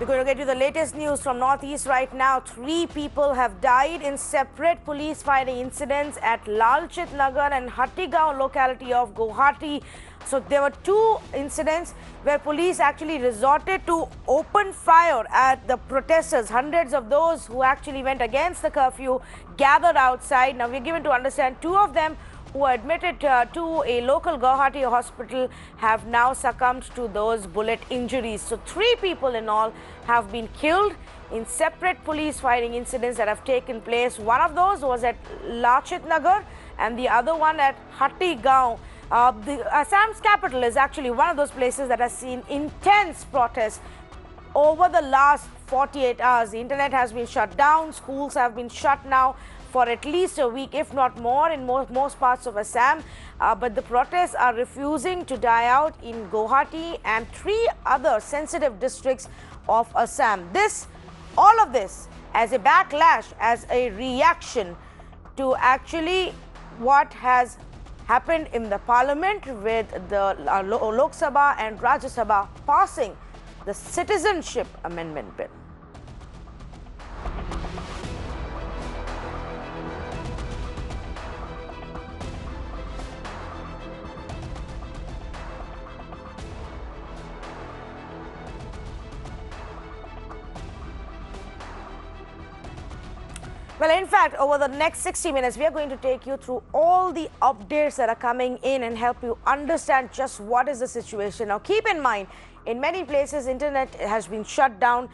We're going to get you the latest news from Northeast right now. 3 people have died in separate police fighting incidents at Lachit Nagar and Hatigaon locality of Guwahati. So there were 2 incidents where police actually resorted to open fire at the protesters. Hundreds of those who actually went against the curfew gathered outside. Now we're given to understand 2 of them who were admitted to a local Guwahati hospital have now succumbed to those bullet injuries. So 3 people in all have been killed in separate police fighting incidents that have taken place. One of those was at Lachit Nagar and the other one at Hatigaon. Assam's capital is actually one of those places that has seen intense protests over the last 48 hours. The internet has been shut down, schools have been shut now for at least a week, if not more, in most parts of Assam. But the protests are refusing to die out in Guwahati and 3 other sensitive districts of Assam. All of this as a backlash, as a reaction to actually what has happened in the parliament with the Lok Sabha and Rajya Sabha passing the Citizenship Amendment Bill. Well, in fact, over the next 60 minutes, we are going to take you through all the updates that are coming in and help you understand just what is the situation. Now, keep in mind, in many places, internet has been shut down.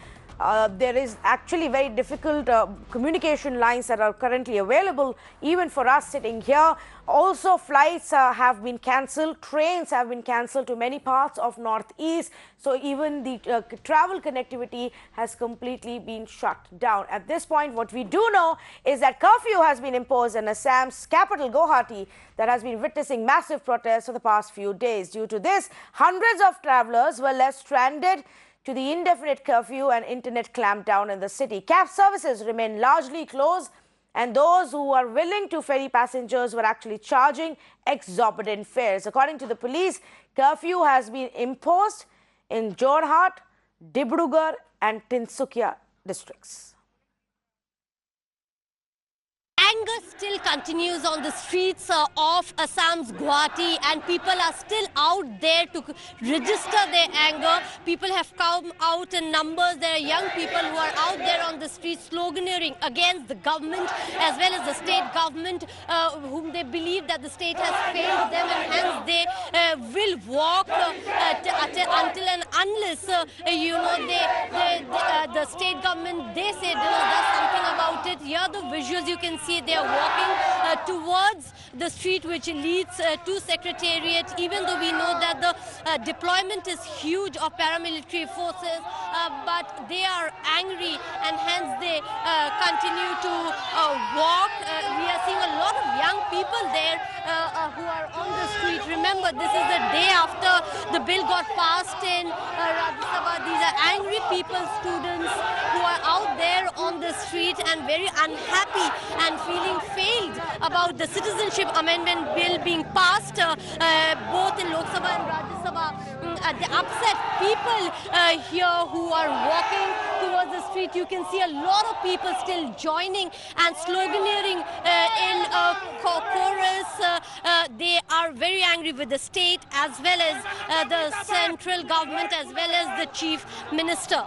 There is actually very difficult communication lines that are currently available, even for us sitting here. Also, flights have been cancelled, trains have been cancelled to many parts of Northeast. So even the travel connectivity has completely been shut down. At this point, what we do know is that curfew has been imposed in Assam's capital, Guwahati, that has been witnessing massive protests for the past few days. Due to this, hundreds of travellers were left stranded to the indefinite curfew and internet clampdown in the city. Cab services remain largely closed, and those who are willing to ferry passengers were actually charging exorbitant fares. According to the police, curfew has been imposed in Jorhat, Dibrugarh and Tinsukia districts. Anger still continues on the streets of Assam's Guwahati, and people are still out there to register their anger. People have come out in numbers. There are young people who are out there on the streets sloganeering against the government as well as the state government, whom they believe that the state has failed them, and hence they will walk until and unless the state government, they say, does something about it. Here the visuals you can see, they are walking towards the street which leads to Secretariat, even though we know that the deployment is huge of paramilitary forces, but they are angry and hence they continue to walk. We are seeing a lot of young people there who are on the street. Remember, this is the day after the bill got passed in Rajya Sabha. These are angry people, students who are out there on the street and very unhappy and feeling failed about the Citizenship Amendment Bill being passed both in Lok Sabha and Rajya Sabha. The upset people here who are walking towards the street, you can see a lot of people still joining and sloganeering in a chorus. They are very angry with the state as well as the central government as well as the chief minister.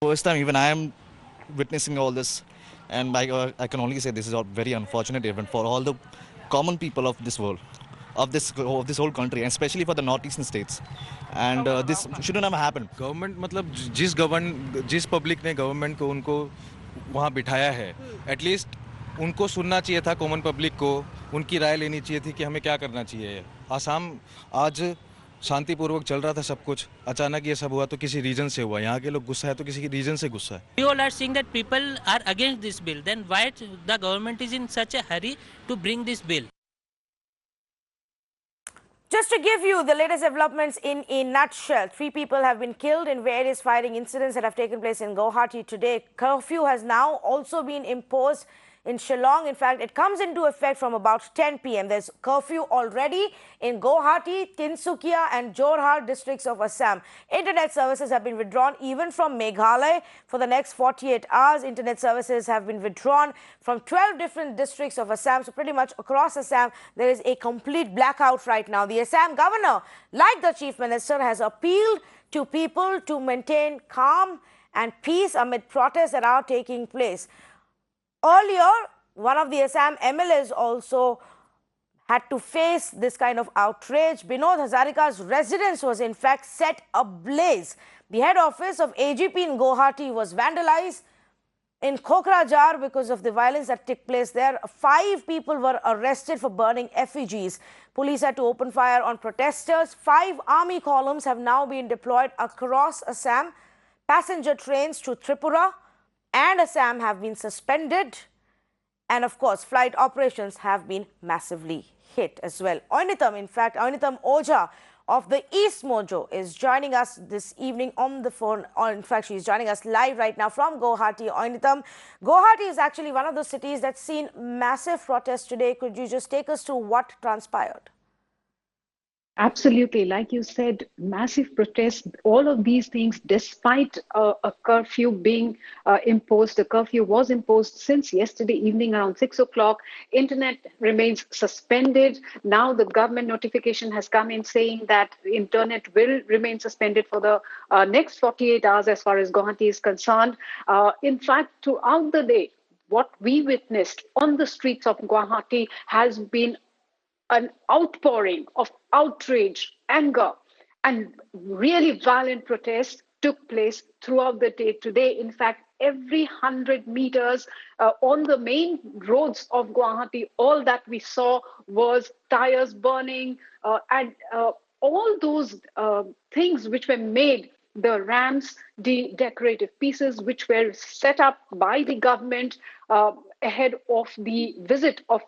First time even I am witnessing all this, and I can only say this is a very unfortunate event for all the common people of this world, of this whole country, and especially for the northeastern states. And this shouldn't have happened. Government मतलब जिस public ने government को उनको वहाँ बिठाया है, at least उनको सुनना चाहिए था, कॉमन पब्लिक को उनकी राय लेनी चाहिए थी कि हमें क्या करना चाहिए. आसाम आज शांतिपूर्वक चल रहा था सब कुछ, अचानक ये सब हुआ तो किसी रीजन से हुआ. यहाँ के लोग गुस्सा है तो किसी रीजन से गुस्सा है. We all are seeing that people are against this bill. Then why the government is in such a hurry to bring this bill? Just to give you the latest developments in a nutshell, 3 people have been killed in various fighting incidents that have taken place in Guwahati today. Curfew has now also been imposed in Shillong. In fact, it comes into effect from about 10 p.m. There's curfew already in Guwahati, Tinsukia and Jorhat districts of Assam. Internet services have been withdrawn even from Meghalaya for the next 48 hours. Internet services have been withdrawn from 12 different districts of Assam. So pretty much across Assam, there is a complete blackout right now. The Assam governor, like the chief minister, has appealed to people to maintain calm and peace amid protests that are taking place. Earlier, one of the Assam MLAs also had to face this kind of outrage. Binod Hazarika's residence was in fact set ablaze. The head office of AGP in Guwahati was vandalized. In Kokrajhar, because of the violence that took place there, 5 people were arrested for burning effigies. Police had to open fire on protesters. 5 army columns have now been deployed across Assam. Passenger trains to Tripura and Assam have been suspended. And of course, flight operations have been massively hit as well. Oinitam Oja of the East Mojo is joining us this evening on the phone. In fact, she's joining us live right now from Guwahati. Oinitam, Guwahati is actually one of the cities that's seen massive protests today. Could you just take us to what transpired? Absolutely. Like you said, massive protests, all of these things, despite a curfew being imposed. The curfew was imposed since yesterday evening around 6 o'clock. Internet remains suspended. Now the government notification has come in saying that internet will remain suspended for the next 48 hours as far as Guwahati is concerned. In fact, throughout the day, what we witnessed on the streets of Guwahati has been an outpouring of outrage, anger, and really violent protests took place throughout the day today. In fact, every 100 meters on the main roads of Guwahati, all that we saw was tires burning and all those things which were made, the ramps, the decorative pieces which were set up by the government ahead of the visit of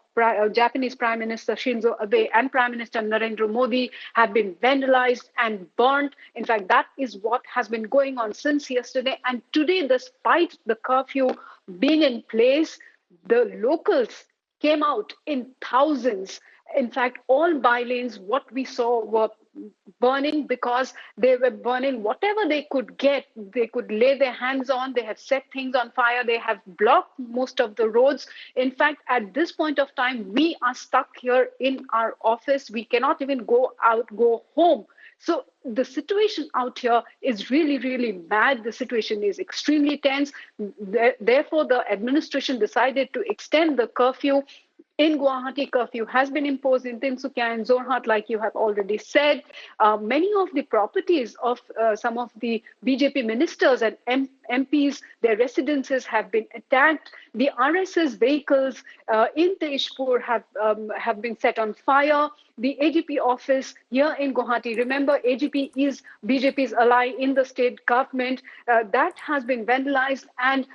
Japanese Prime Minister Shinzo Abe and Prime Minister Narendra Modi have been vandalized and burnt. In fact, that is what has been going on since yesterday. And today, despite the curfew being in place, the locals came out in thousands. In fact, all bylanes, what we saw were burning because they were burning whatever they could get, they could lay their hands on. They have set things on fire. They have blocked most of the roads. In fact, at this point of time, we are stuck here in our office. We cannot even go out, go home. So the situation out here is really, really bad. The situation is extremely tense. Therefore, the administration decided to extend the curfew. In Guwahati, curfew has been imposed in Tinsukia and Jorhat, like you have already said. Many of the properties of some of the BJP ministers and MPs, their residences have been attacked. The RSS vehicles in Tejpur have been set on fire. The AGP office here in Guwahati, remember AGP is BJP's ally in the state government, that has been vandalized, and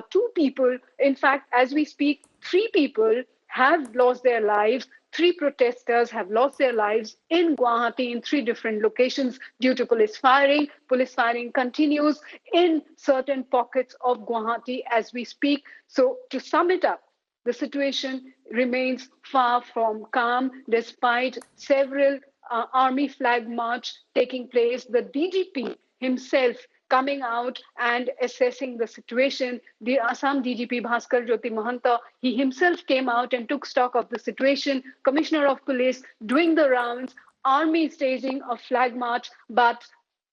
2 people, in fact, as we speak, 3 people have lost their lives. 3 protesters have lost their lives in Guwahati in 3 different locations due to police firing. Police firing continues in certain pockets of Guwahati as we speak. So to sum it up, the situation remains far from calm despite several army flag march taking place. The DGP himself coming out and assessing the situation. The Assam DGP Bhaskar Jyoti Mahanta, he himself came out and took stock of the situation. Commissioner of Police doing the rounds, army staging a flag march,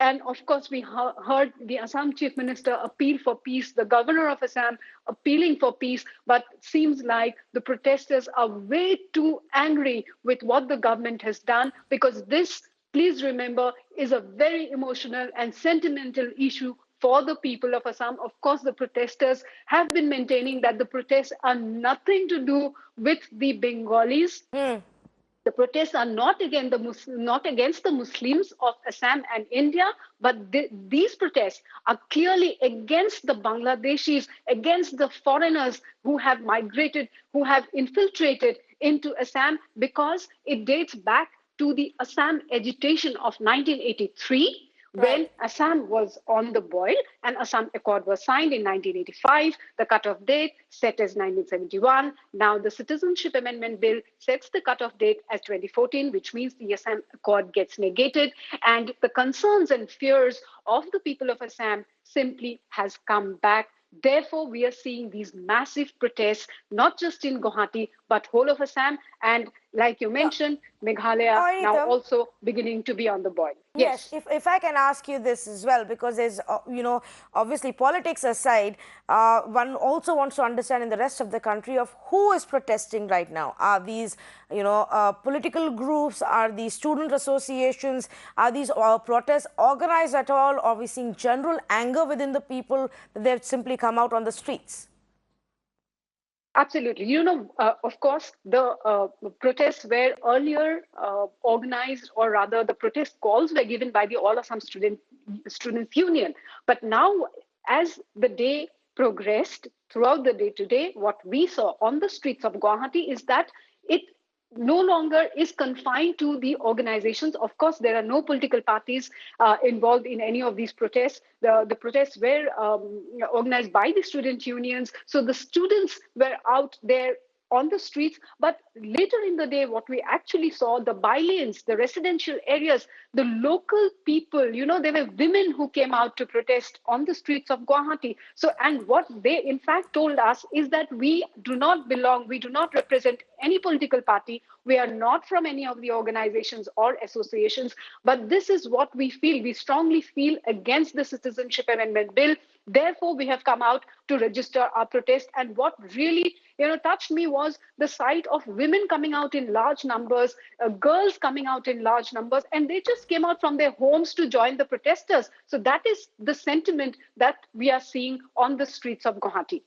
and of course, we heard the Assam Chief Minister appeal for peace, the Governor of Assam appealing for peace, but seems like the protesters are way too angry with what the government has done, because this, please remember, is a very emotional and sentimental issue for the people of Assam. Of course, the protesters have been maintaining that the protests are nothing to do with the Bengalis. The protests are not against the Muslims of Assam and India, but these protests are clearly against the Bangladeshis, against the foreigners who have migrated, who have infiltrated into Assam, because it dates back to the Assam agitation of 1983, When Assam was on the boil and Assam Accord was signed in 1985, the cutoff date set as 1971. Now the Citizenship Amendment Bill sets the cutoff date as 2014, which means the Assam Accord gets negated. And the concerns and fears of the people of Assam simply has come back. Therefore, we are seeing these massive protests, not just in Guwahati, but whole of Assam. And like you mentioned, Meghalaya now Aritam, also beginning to be on the boil. yes, if I can ask you this as well, because there's, obviously politics aside, one also wants to understand in the rest of the country of who is protesting right now. Are these, political groups? Are these student associations? Are these protests organized at all? Or are we seeing general anger within the people that they've simply come out on the streets? Absolutely. Of course, the protests were earlier organized, or rather, the protest calls were given by the All Assam Students Union. But now, as the day progressed throughout the day today, what we saw on the streets of Guwahati is that it no longer is confined to the organizations. Of course, there are no political parties involved in any of these protests. The protests were organized by the student unions. So the students were out there on the streets. But later in the day, what we actually saw, the by-lanes, the residential areas, the local people, there were women who came out to protest on the streets of Guwahati. So, and what they in fact told us is that we do not belong, we do not represent any political party. We are not from any of the organizations or associations, but this is what we feel. We strongly feel against the Citizenship Amendment Bill. Therefore, we have come out to register our protest. And what really, touched me was the sight of women coming out in large numbers, girls coming out in large numbers, and they just came out from their homes to join the protesters. So that is the sentiment that we are seeing on the streets of Guwahati.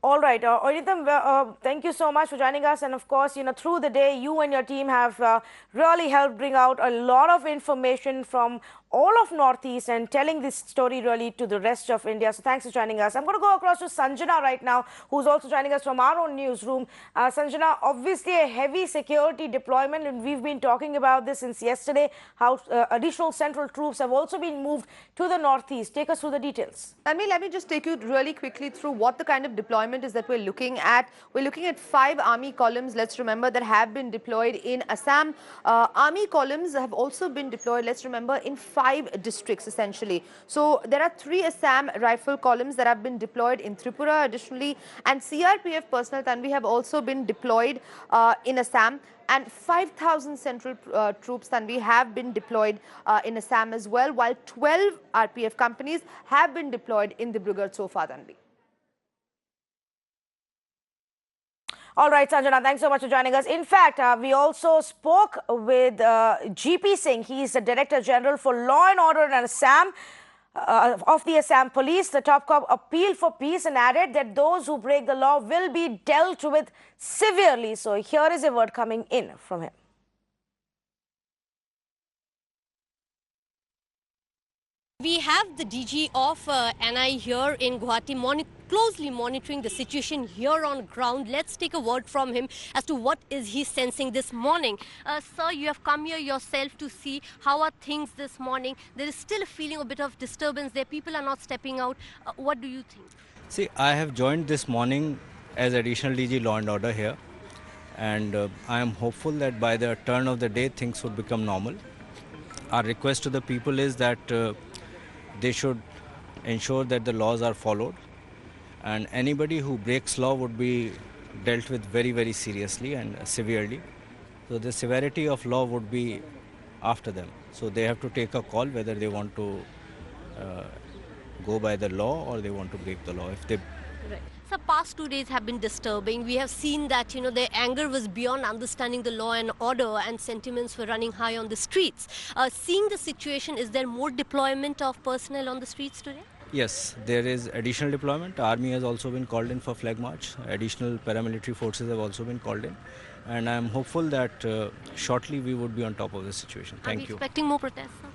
All right, Oritam, thank you so much for joining us. And of course, through the day, you and your team have really helped bring out a lot of information from all of Northeast and telling this story really to the rest of India. So thanks for joining us. I'm going to go across to Sanjana right now, who's also joining us from our own newsroom. Sanjana, obviously a heavy security deployment, and we've been talking about this since yesterday, how additional central troops have also been moved to the Northeast. Take us through the details. Let me just take you really quickly through what the kind of deployment is that we're looking at. We're looking at 5 army columns, let's remember, that have been deployed in Assam. Army columns have also been deployed, let's remember, in 5 districts essentially. So there are 3 Assam rifle columns that have been deployed in Tripura additionally, and CRPF personnel, Tanvi, have also been deployed in Assam. And 5,000 central troops, Tanvi, have been deployed in Assam as well, while 12 RPF companies have been deployed in Dibrugarh so far, Tanvi. All right, Sanjana, thanks so much for joining us. In fact, we also spoke with GP Singh. He's the Director General for Law and Order in Assam, of the Assam Police. The top cop appealed for peace and added that those who break the law will be dealt with severely. So here is a word coming in from him. We have the DG of NI here in Guwahati closely monitoring the situation here on ground. Let's take a word from him as to what is he sensing this morning. Sir, you have come here yourself to see how are things this morning. There is still a feeling of a bit of disturbance there. People are not stepping out. What do you think? See, I have joined this morning as additional DG Law and Order here, and I am hopeful that by the turn of the day things would become normal. Our request to the people is that they should ensure that the laws are followed, and anybody who breaks law would be dealt with very, very seriously and severely. So the severity of law would be after them. So they have to take a call whether they want to go by the law or they want to break the law. If they So past 2 days have been disturbing. We have seen that, their anger was beyond understanding the law and order, and sentiments were running high on the streets. Seeing the situation, is there more deployment of personnel on the streets today? Yes, there is additional deployment. Army has also been called in for flag march. Additional paramilitary forces have also been called in. And I am hopeful that shortly we would be on top of the situation. Thank you. Are we expecting more protests, sir?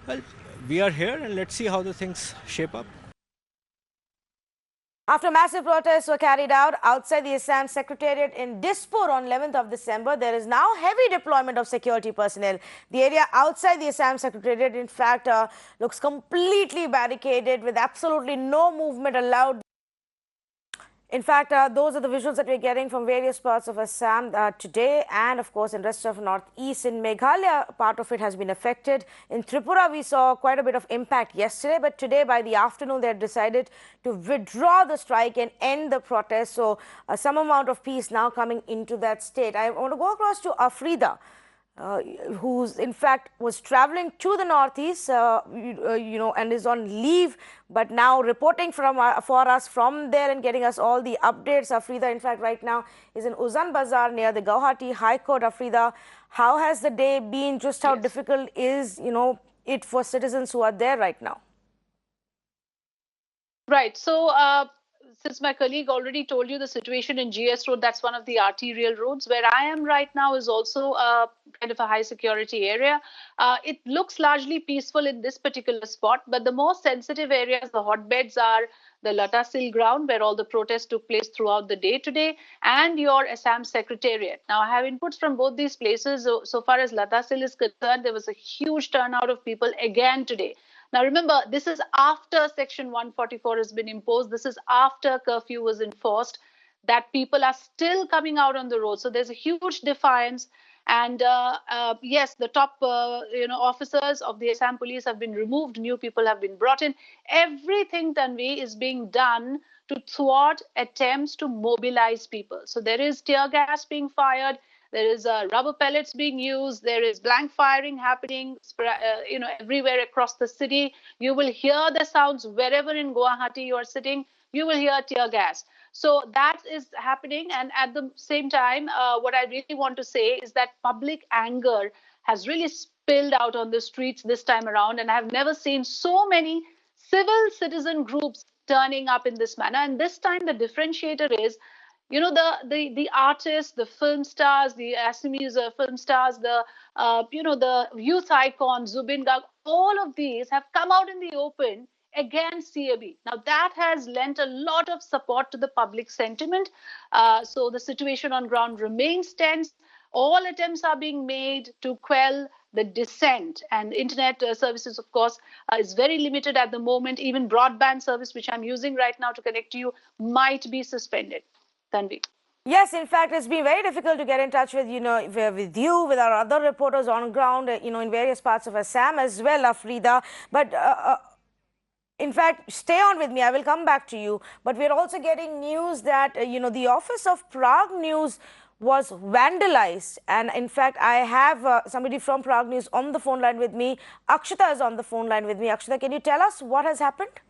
Well, we are here and let's see how the things shape up. After massive protests were carried out outside the Assam Secretariat in Dispur on 11th of December, there is now heavy deployment of security personnel. The area outside the Assam Secretariat, in fact, looks completely barricaded with absolutely no movement allowed. In fact, those are the visuals that we're getting from various parts of Assam today, and of course in rest of northeast. In Meghalaya, part of it has been affected. In Tripura, we saw quite a bit of impact yesterday, but today by the afternoon they had decided to withdraw the strike and end the protest. So some amount of peace now coming into that state. I want to go across to Afrida. Who's in fact was traveling to the northeast, and is on leave, but now reporting from for us from there and getting us all the updates. Afrida, in fact, right now is in Uzan Bazaar near the Guwahati High Court. Afrida, how has the day been? Just how difficult is it for citizens who are there right now? Right. So, since my colleague already told you the situation in GS Road, that's one of the arterial roads. Where I am right now is also kind of a high security area. It looks largely peaceful in this particular spot, but the more sensitive areas, the hotbeds are the Latasil ground, where all the protests took place throughout the day today, and your Assam Secretariat. Now, I have inputs from both these places. So far as Latasil is concerned, there was a huge turnout of people again today. Now, remember, this is after Section 144 has been imposed. This is after curfew was enforced, that people are still coming out on the road. So there's a huge defiance. And yes, the top officers of the Assam police have been removed. New people have been brought in. Everything, Tanvi, is being done to thwart attempts to mobilize people. So there is tear gas being fired. There is rubber pellets being used. There is blank firing happening, everywhere across the city. You will hear the sounds wherever in Guwahati you are sitting. You will hear tear gas. So that is happening. And at the same time, what I really want to say is that public anger has really spilled out on the streets this time around. And I've never seen so many civil citizen groups turning up in this manner. And this time the differentiator is, the artists, the film stars, the Assamese film stars, the youth icon Zubin Garg, all of these have come out in the open against CAB. Now that has lent a lot of support to the public sentiment. So the situation on ground remains tense. All attempts are being made to quell the dissent, and internet services, of course, is very limited at the moment. Even broadband service, which I'm using right now to connect to you, might be suspended. Tanvi. Yes, in fact, it's been very difficult to get in touch with, with our other reporters on ground, in various parts of Assam as well, Afrida. But in fact, stay on with me. I will come back to you. But we're also getting news that, the office of Prague News was vandalized. And in fact, I have somebody from Prague News on the phone line with me. Akshita is on the phone line with me. Akshita, can you tell us what has happened?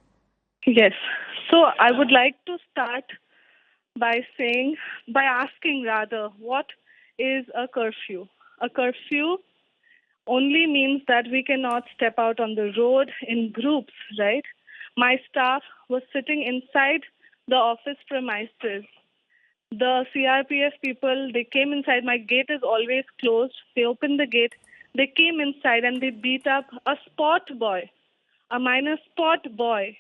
Yes. So I would like to start by asking what is a curfew? A curfew only means that we cannot step out on the road in groups, right? My staff was sitting inside the office premises. The CRPF people, they came inside. My gate is always closed. They opened the gate. They came inside and they beat up a spot boy, a minor spot boy.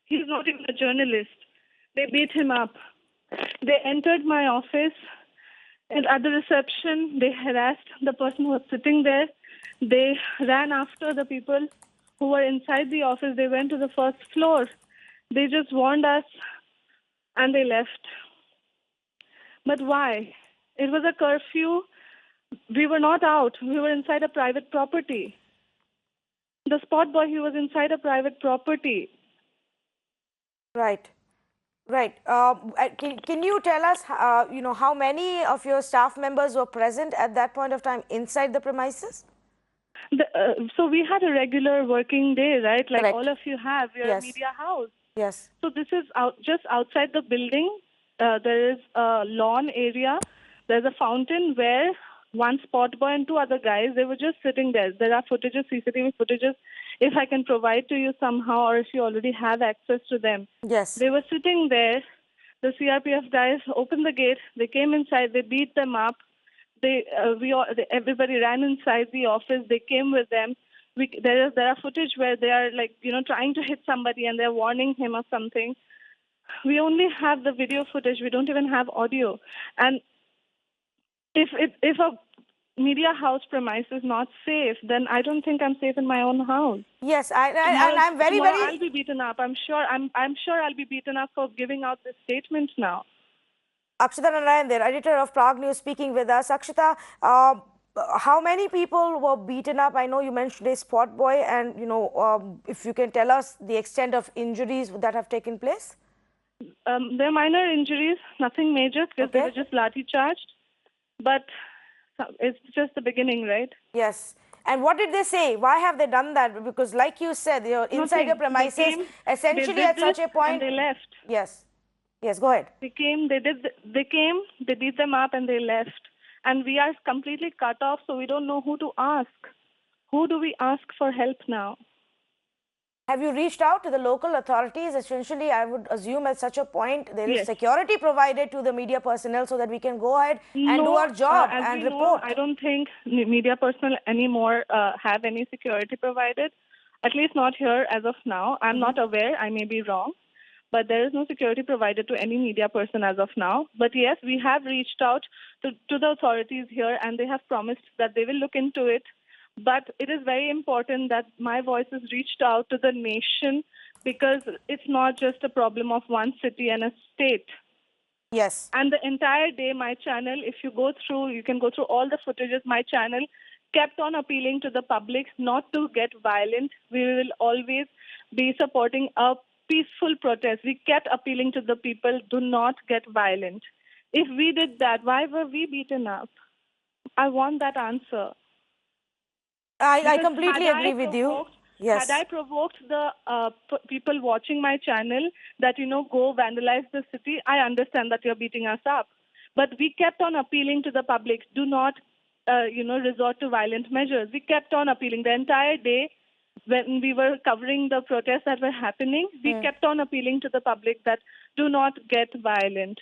He's not even a journalist. They beat him up. They entered my office, and at the reception, they harassed the person who was sitting there. They ran after the people who were inside the office. They went to the first floor. They just warned us, and they left. But why? It was a curfew. We were not out. We were inside a private property. The spot boy, he was inside a private property. Right. Right. Can you tell us, how many of your staff members were present at that point of time inside the premises? So we had a regular working day, right? Like Correct. all of you have. We are a media house. Yes. So this is just outside the building. There is a lawn area. There's a fountain where one spot boy and two other guys, they were just sitting there. There are footages, CCTV footages, if I can provide to you somehow, or if you already have access to them. Yes. They were sitting there. The CRPF guys opened the gate. They came inside. They beat them up. Everybody ran inside the office. They came with them. There are footage where they are trying to hit somebody and they're warning him or something. We only have the video footage. We don't even have audio. And if a media house premise is not safe, then I don't think I'm safe in my own house. Yes, and I'm very, tomorrow very... I'll be beaten up. I'm sure I'll be beaten up for giving out this statement now. Akshita Narayan, there, editor of Prague News, speaking with us. Akshita, how many people were beaten up? I know you mentioned a spot boy, and if you can tell us the extent of injuries that have taken place. There are minor injuries, nothing major, because they were just lathi charged. But it's just the beginning, right? Yes. And what did they say? Why have they done that? Because, like you said, you're inside your premises, essentially at such a point. And they left. Yes. Yes, go ahead. They came, they beat them up, and they left. And we are completely cut off, so we don't know who to ask. Who do we ask for help now? Have you reached out to the local authorities? Essentially, I would assume at such a point there is security provided to the media personnel so that we can go ahead and do our job and report. I don't think media personnel anymore have any security provided, at least not here as of now. I'm not aware. I may be wrong. But there is no security provided to any media person as of now. But yes, we have reached out to the authorities here, and they have promised that they will look into it. But it is very important that my voice is reached out to the nation, because it's not just a problem of one city and a state. Yes. And the entire day, my channel, if you go through, you can go through all the footages, my channel kept on appealing to the public not to get violent. We will always be supporting a peaceful protest. We kept appealing to the people, do not get violent. If we did that, why were we beaten up? I want that answer. I completely agree with you. Yes. Had I provoked the people watching my channel that, go vandalize the city, I understand that you're beating us up. But we kept on appealing to the public, do not, resort to violent measures. We kept on appealing the entire day. When we were covering the protests that were happening, we kept on appealing to the public that do not get violent.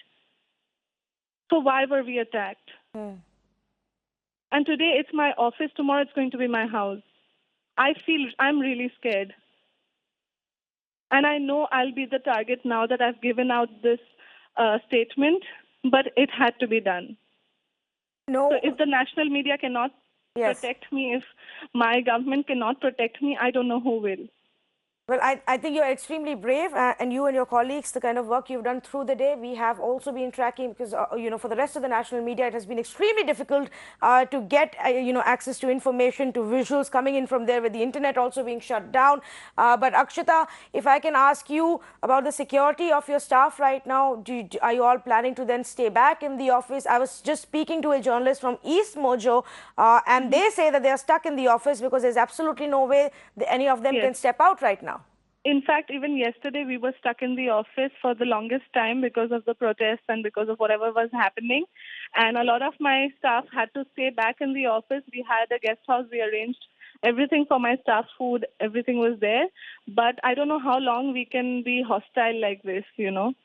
So why were we attacked? And today it's my office, tomorrow it's going to be my house. I'm really scared. And I know I'll be the target now that I've given out this statement, but it had to be done. No. So if the national media cannot protect me, if my government cannot protect me, I don't know who will. Well, I think you're extremely brave, and you and your colleagues, the kind of work you've done through the day, we have also been tracking, because, for the rest of the national media, it has been extremely difficult to get, access to information, to visuals coming in from there, with the internet also being shut down. But Akshita, if I can ask you about the security of your staff right now, are you all planning to then stay back in the office? I was just speaking to a journalist from East Mojo, and they say that they are stuck in the office because there's absolutely no way any of them can step out right now. In fact, even yesterday, we were stuck in the office for the longest time because of the protests and because of whatever was happening. And a lot of my staff had to stay back in the office. We had a guest house. We arranged everything for my staff, food, everything was there. But I don't know how long we can be hostile like this, You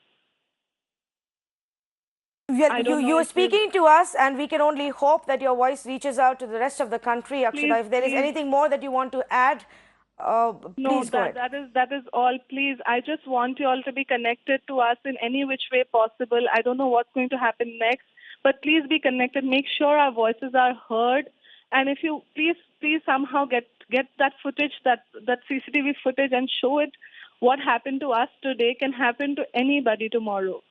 are speaking to us, and we can only hope that your voice reaches out to the rest of the country. Akshita, if there is anything more that you want to add, please go ahead. That is all. Please, I just want you all to be connected to us in any which way possible. I don't know what's going to happen next, but please be connected. Make sure our voices are heard. And if you please somehow get that footage, that CCTV footage, and show it. What happened to us today can happen to anybody tomorrow.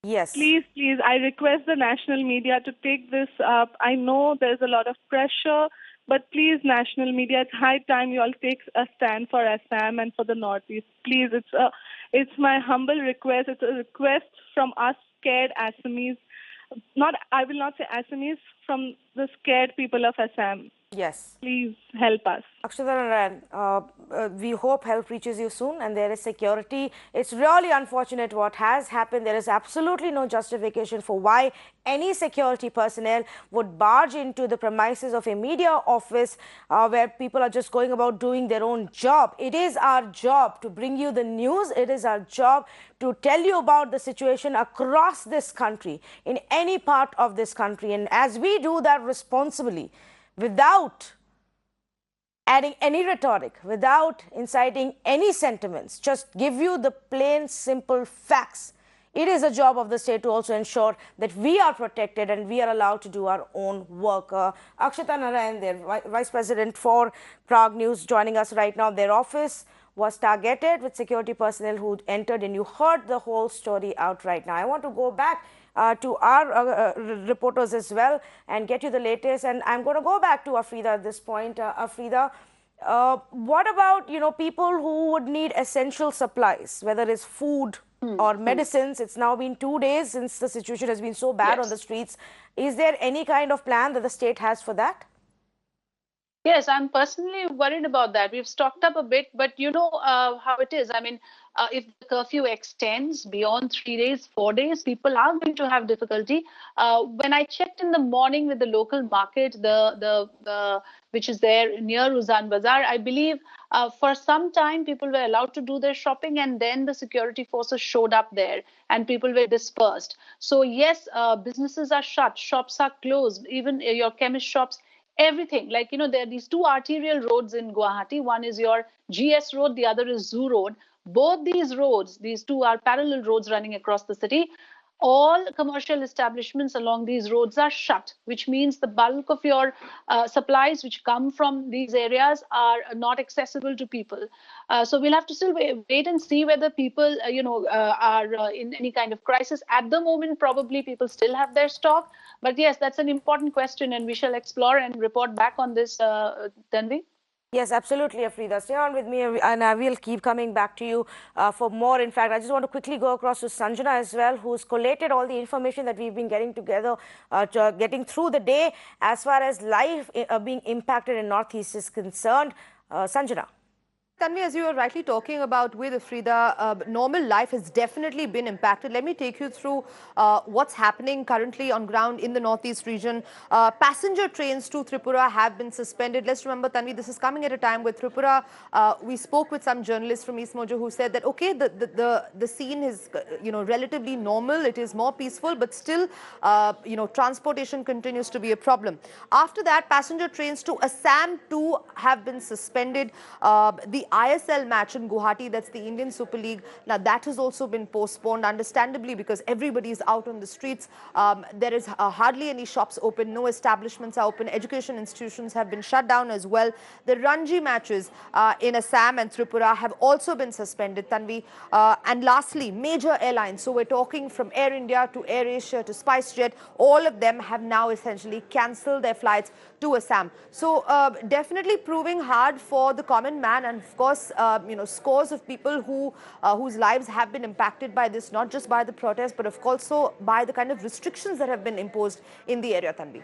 Yes. Please, I request the national media to take this up. I know there's a lot of pressure, but please, national media, it's high time you all take a stand for Assam and for the Northeast. Please, it's my humble request. It's a request from us scared Assamese. I will not say Assamese, from the scared people of Assam. Yes. Please help us. Akshita Narayan, we hope help reaches you soon, and there is security. It's really unfortunate what has happened. There is absolutely no justification for why any security personnel would barge into the premises of a media office where people are just going about doing their own job. It is our job to bring you the news. It is our job to tell you about the situation across this country, in any part of this country. And as we do that responsibly, without adding any rhetoric, without inciting any sentiments, just give you the plain, simple facts. It is a job of the state to also ensure that we are protected and we are allowed to do our own work. Akshita Narayan, their Vice President for Prague News, joining us right now. Their office was targeted with security personnel who entered, and you heard the whole story out right now. I want to go back to our reporters as well and get you the latest. And I'm going to go back to Afrida at this point. Afrida, what about, people who would need essential supplies, whether it's food or medicines? It's now been 2 days since the situation has been so bad on the streets. Is there any kind of plan that the state has for that? Yes, I'm personally worried about that. We've stocked up a bit, but you know how it is. I mean, if the curfew extends beyond 3 days, 4 days, people are going to have difficulty. When I checked in the morning with the local market, the which is there near Ruzan Bazaar, I believe for some time people were allowed to do their shopping, and then the security forces showed up there and people were dispersed. So yes, businesses are shut, shops are closed, even your chemist shops. Everything, like, there are these two arterial roads in Guwahati. One is your GS road, the other is Zoo road. Both these roads, these two are parallel roads running across the city. All commercial establishments along these roads are shut, which means the bulk of your supplies which come from these areas are not accessible to people. So we'll have to still wait and see whether people, are in any kind of crisis. At the moment, probably people still have their stock. But yes, that's an important question, and we shall explore and report back on this, Tanvi. Yes, absolutely, Afrida. Stay on with me, and I will keep coming back to you for more. In fact, I just want to quickly go across to Sanjana as well, who's collated all the information that we've been getting together, getting through the day as far as life being impacted in Northeast is concerned. Sanjana. Tanvi, as you were rightly talking about with Afrida, normal life has definitely been impacted. Let me take you through what's happening currently on ground in the Northeast region. Passenger trains to Tripura have been suspended. Let's remember, Tanvi, this is coming at a time with Tripura. We spoke with some journalists from East Mojo who said that, okay, the scene is, relatively normal. It is more peaceful, but still, transportation continues to be a problem. After that, passenger trains to Assam too have been suspended. The ISL match in Guwahati, that's the Indian Super League, now that has also been postponed, understandably, because everybody is out on the streets. There is hardly any shops open, no establishments are open, education institutions have been shut down as well. The Ranji matches in Assam and Tripura have also been suspended, Tanvi. And lastly, major airlines, so we're talking from Air India to Air Asia to SpiceJet, all of them have now essentially cancelled their flights to Assam. So definitely proving hard for the common man, and of course, scores of people whose lives have been impacted by this, not just by the protest, but of course also by the kind of restrictions that have been imposed in the area, Tanvi.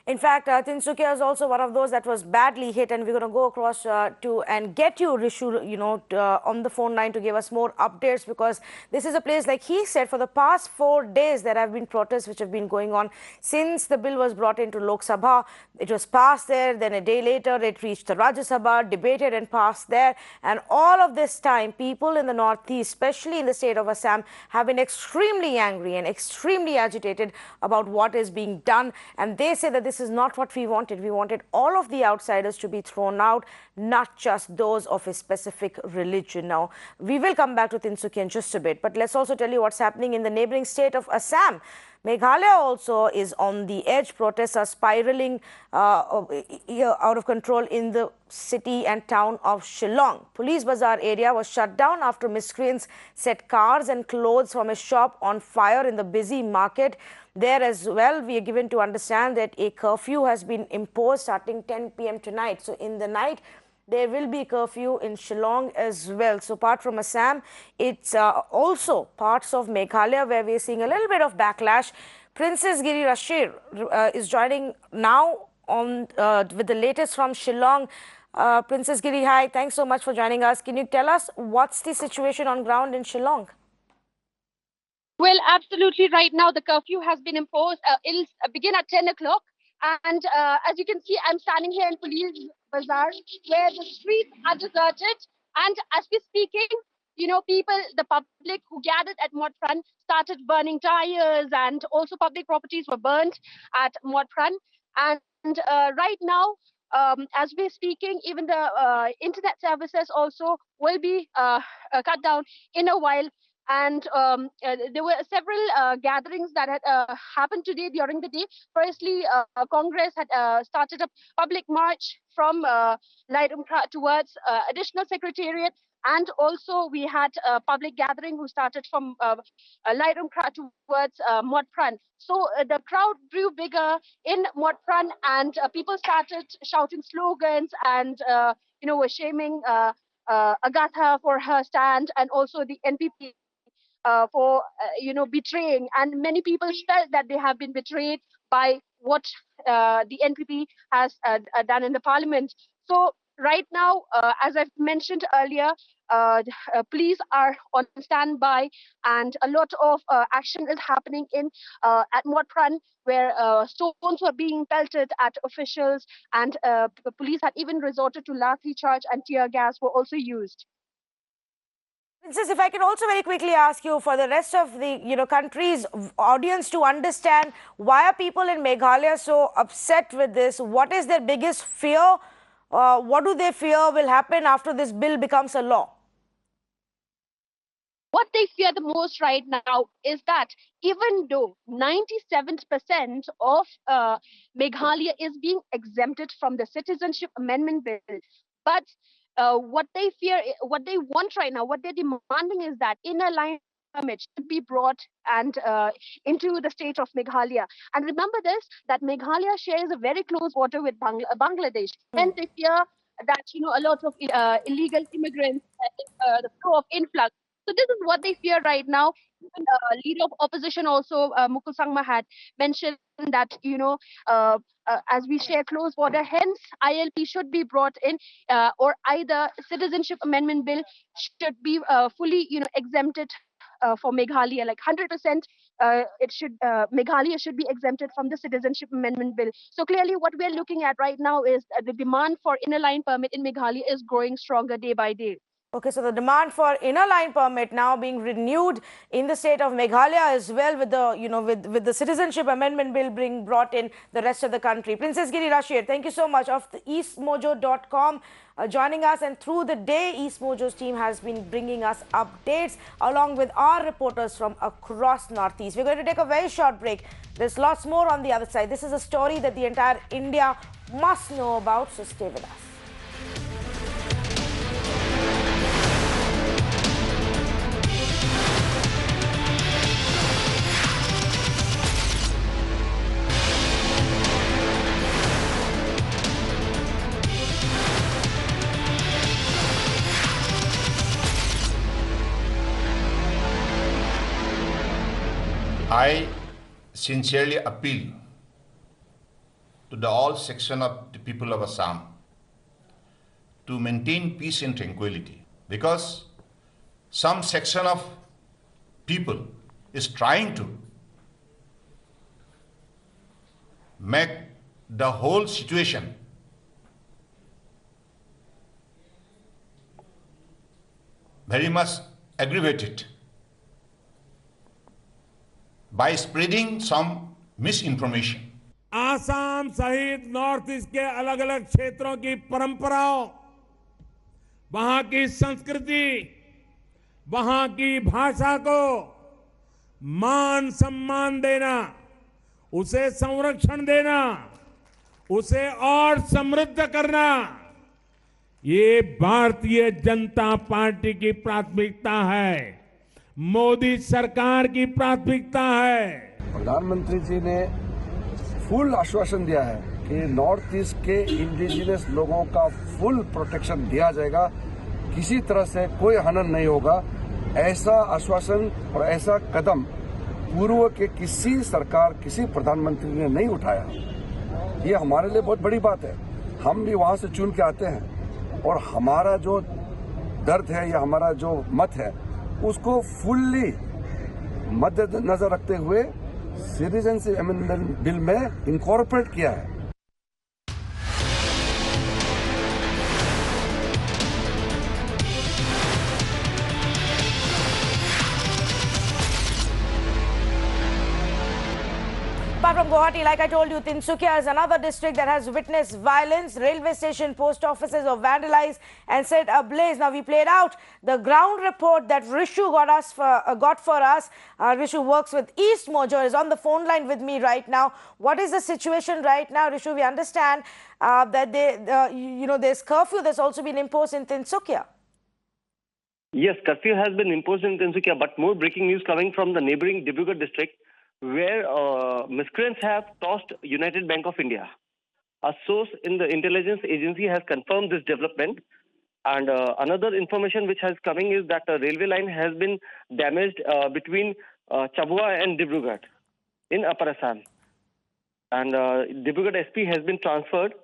In fact, Tinsukia is also one of those that was badly hit, and we're going to go across to and get you, Rishu, on the phone line to give us more updates, because this is a place, like he said, for the past 4 days there have been protests which have been going on since the bill was brought into Lok Sabha. It was passed there, then a day later it reached the Rajya Sabha, debated and passed there, and all of this time people in the Northeast, especially in the state of Assam, have been extremely angry and extremely agitated about what is being done, and they say that this is not what we wanted. We wanted all of the outsiders to be thrown out, not just those of a specific religion. Now, we will come back to Tinsukia in just a bit, but let's also tell you what's happening in the neighboring state of Assam. Meghalaya also is on the edge. Protests are spiraling out of control in the city and town of Shillong. Police Bazaar area was shut down after miscreants set cars and clothes from a shop on fire in the busy market. There as well, we are given to understand that a curfew has been imposed starting 10 p.m. tonight. So in the night, there will be curfew in Shillong as well. So apart from Assam, it's also parts of Meghalaya where we are seeing a little bit of backlash. Princess Giri Rashir is joining now on with the latest from Shillong. Princess Giri, hi, thanks so much for joining us. Can you tell us what's the situation on ground in Shillong? Well, absolutely. Right now, the curfew has been imposed. It'll begin at 10 o'clock. And as you can see, I'm standing here in Police Bazaar, where the streets are deserted. And as we're speaking, people, the public who gathered at Modfront started burning tires, and also public properties were burnt at Modfront. And And right now, as we're speaking, even the internet services also will be cut down in a while. And there were several gatherings that had happened today during the day. Firstly, Congress had started a public march from Laitumkra towards additional secretariat. And also we had a public gathering who started from Laitumkra towards Modpran. So the crowd grew bigger in Modpran, and people started shouting slogans and, were shaming Agatha for her stand, and also the NPP for betraying, and many people felt that they have been betrayed by what the NPP has done in the parliament. So right now, as I've mentioned earlier, police are on standby, and a lot of action is happening in at Modpran, where stones were being pelted at officials, and the police had even resorted to lathi charge, and tear gas were also used. Princess, if I can also very quickly ask you for the rest of the country's audience to understand, why are people in Meghalaya so upset with this? What is their biggest fear? What do they fear will happen after this bill becomes a law? What they fear the most right now is that even though 97% of Meghalaya is being exempted from the Citizenship Amendment Bill, but what they fear, what they want right now, what they're demanding is that inner line permit should be brought and into the state of Meghalaya. And remember this, that Meghalaya shares a very close border with Bangladesh. Hence they fear that a lot of illegal immigrants, the flow of influx. So this is what they fear right now. Even leader of opposition also, Mukul Sangma, had mentioned that as we share close border, hence ILP should be brought in, or either Citizenship Amendment Bill should be fully exempted for Meghalaya, like 100%. Meghalaya should be exempted from the Citizenship Amendment Bill. So clearly, what we're looking at right now is the demand for inner line permit in Meghalaya is growing stronger day by day. Okay, so the demand for inner line permit now being renewed in the state of Meghalaya as well, with the with the Citizenship Amendment Bill being brought in the rest of the country. Princess Giri Rashid, thank you so much, of the eastmojo.com, joining us, and through the day East Mojo's team has been bringing us updates along with our reporters from across Northeast. We're going to take a very short break. There's lots more on the other side. This is a story that the entire India must know about, so stay with us. I sincerely appeal to the all section of the people of Assam to maintain peace and tranquility, because some section of people is trying to make the whole situation very much aggravated by spreading some misinformation. Assam सहित north east के अलग अलग क्षेत्रों की परंपराओं, वहां की संस्कृति, वहां की भाषा को मान सम्मान देना, उसे संरक्षण देना, उसे और समृद्ध करना, ये भारतीय जनता पार्टी की प्राथमिकता है, मोदी सरकार की प्राथमिकता है। प्रधानमंत्री जी ने फुल आश्वासन दिया है कि नॉर्थ ईस्ट के इंडिजिनस लोगों का फुल प्रोटेक्शन दिया जाएगा, किसी तरह से कोई हनन नहीं होगा। ऐसा आश्वासन और ऐसा कदम पूर्व के किसी सरकार, किसी प्रधानमंत्री ने नहीं उठाया। ये हमारे लिए बहुत बड़ी बात है। हम भी वहां से चुन के आते हैं और हमारा जो दर्द है या हमारा जो मत है उसको फुल्ली मद्देनजर रखते हुए सिटीजनशिप अमेंडमेंट बिल में इनकॉर्पोरेट किया है। Apart from Guwahati, like I told you, Tinsukia is another district that has witnessed violence. Railway station, post offices were vandalized and set ablaze. Now, we played out the ground report that Rishu got for us. Rishu works with East Mojo, is on the phone line with me right now. What is the situation right now, Rishu? We understand that there's curfew that's also been imposed in Tinsukia. Yes, curfew has been imposed in Tinsukia, but more breaking news coming from the neighboring Dibrugarh district, where miscreants have tossed United Bank of India. A source in the intelligence agency has confirmed this development. And another information which has coming is that a railway line has been damaged between Chabua and Dibrugarh in Upper Assam. And Dibrugarh SP has been transferred,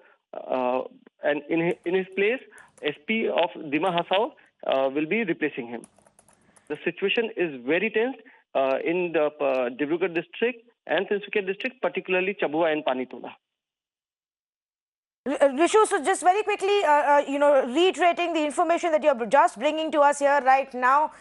and in his place, SP of Dima Hasao will be replacing him. The situation is very tense in the Dibrugarh district and Tinsukia district, particularly Chabua and Panitola. Rishu, so just very quickly, reiterating the information that you're just bringing to us here right now,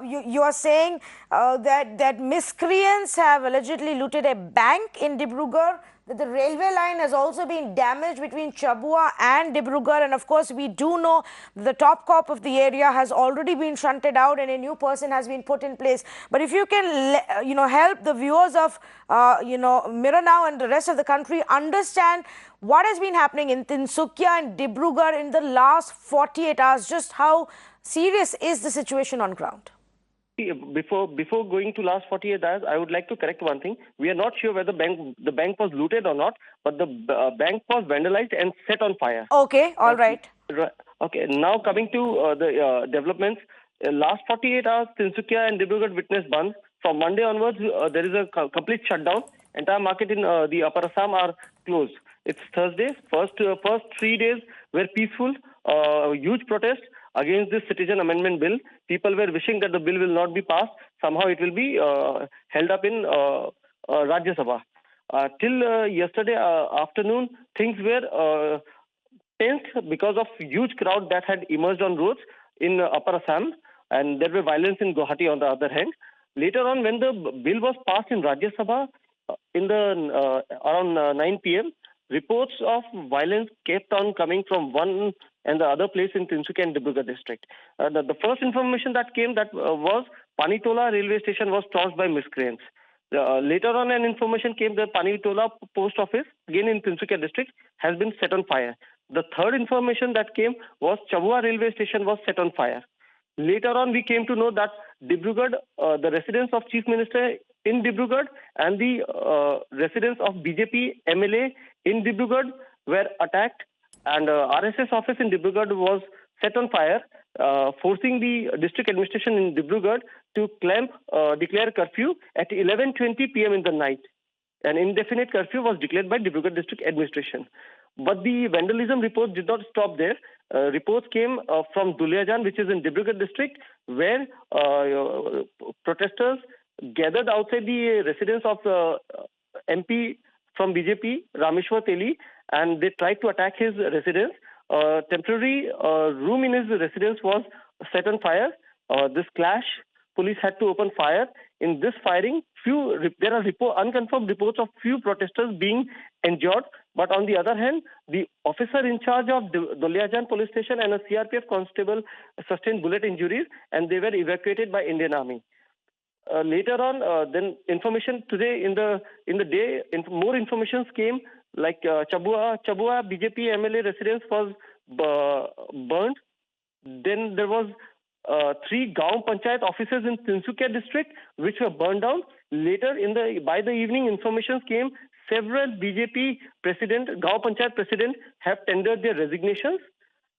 you are saying that miscreants have allegedly looted a bank in Dibrugarh, that the railway line has also been damaged between Chabua and Dibrugarh, and of course we do know the top cop of the area has already been shunted out and a new person has been put in place. But if you can help the viewers of Mirror Now and the rest of the country understand what has been happening in Tinsukia and Dibrugarh in the last 48 hours, just how serious is the situation on ground? Before going to last 48 hours, I would like to correct one thing. We are not sure whether the bank was looted or not, but the bank was vandalized and set on fire. Okay, all right. Okay, now coming to the developments. Last 48 hours, Tinsukia and Dibrugarh witnessed Bandh. From Monday onwards, there is a complete shutdown. Entire market in the Upper Assam are closed. It's Thursday. First 3 days were peaceful. Huge protest against this citizen amendment bill. People were wishing that the bill will not be passed. Somehow it will be held up in Rajya Sabha. Till yesterday afternoon, things were tense because of huge crowd that had emerged on roads in Upper Assam, and there were violence in Guwahati on the other hand. Later on, when the bill was passed in Rajya Sabha in the around 9 p.m., reports of violence kept on coming from one and the other place in Tinsukia and Dibrugarh district. The first information that came was Panitola railway station was torched by miscreants. Later on, an information came that Panitola post office, again in Tinsukia district, has been set on fire. The third information that came was Chabua railway station was set on fire. Later on, we came to know that Dibrugarh, the residence of Chief Minister in Dibrugarh and the residence of BJP MLA in Dibrugarh were attacked, and RSS office in Dibrugarh was set on fire, forcing the district administration in Dibrugarh to declare curfew at 11:20 p.m. in the night. An indefinite curfew was declared by Dibrugarh district administration. But the vandalism report did not stop there. Reports came from Duliajan, which is in Dibrugarh district, where protesters gathered outside the residence of MP from BJP, Rameshwar Teli, and they tried to attack his residence. Temporary room in his residence was set on fire. This clash, police had to open fire. In this firing, there are unconfirmed reports of few protesters being injured. But on the other hand, the officer in charge of Duliajan police station and a CRPF constable sustained bullet injuries, and they were evacuated by Indian Army. Later on, then information today in the day, more information came, like Chabua BJP MLA residence was burned. Then there was 3 Gaon Panchayat offices in Tinsukia district which were burned down. Later by the evening, information came several BJP president, Gaon Panchayat president have tendered their resignations,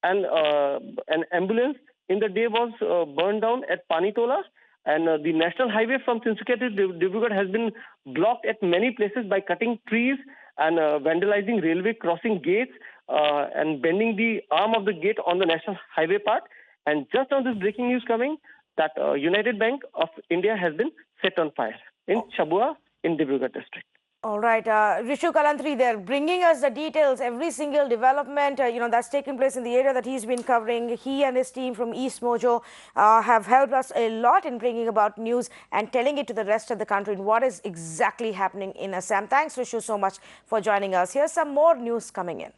and an ambulance in the day was burned down at Panitola. And the national highway from Tinsukia to Dibrugarh has been blocked at many places by cutting trees and vandalizing railway crossing gates and bending the arm of the gate on the national highway part. And just on this breaking news coming, that United Bank of India has been set on fire in Chabua in Dibrugarh district. All right, Rishu Kalantri there, bringing us the details, every single development, that's taken place in the area that he's been covering. He and his team from East Mojo have helped us a lot in bringing about news and telling it to the rest of the country what is exactly happening in Assam. Thanks, Rishu, so much for joining us. Here's some more news coming in.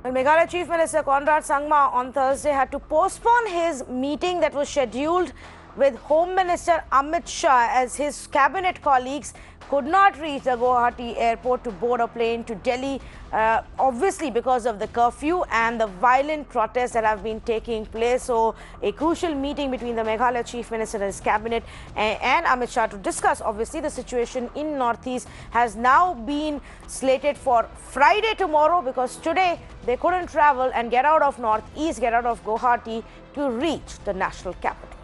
Well, Meghalaya Chief Minister Conrad Sangma on Thursday had to postpone his meeting that was scheduled with Home Minister Amit Shah as his cabinet colleagues could not reach the Guwahati airport to board a plane to Delhi, obviously because of the curfew and the violent protests that have been taking place. So a crucial meeting between the Meghalaya Chief Minister and his cabinet and Amit Shah to discuss obviously the situation in Northeast has now been slated for Friday tomorrow, because today they couldn't travel and get out of Northeast, get out of Guwahati to reach the national capital.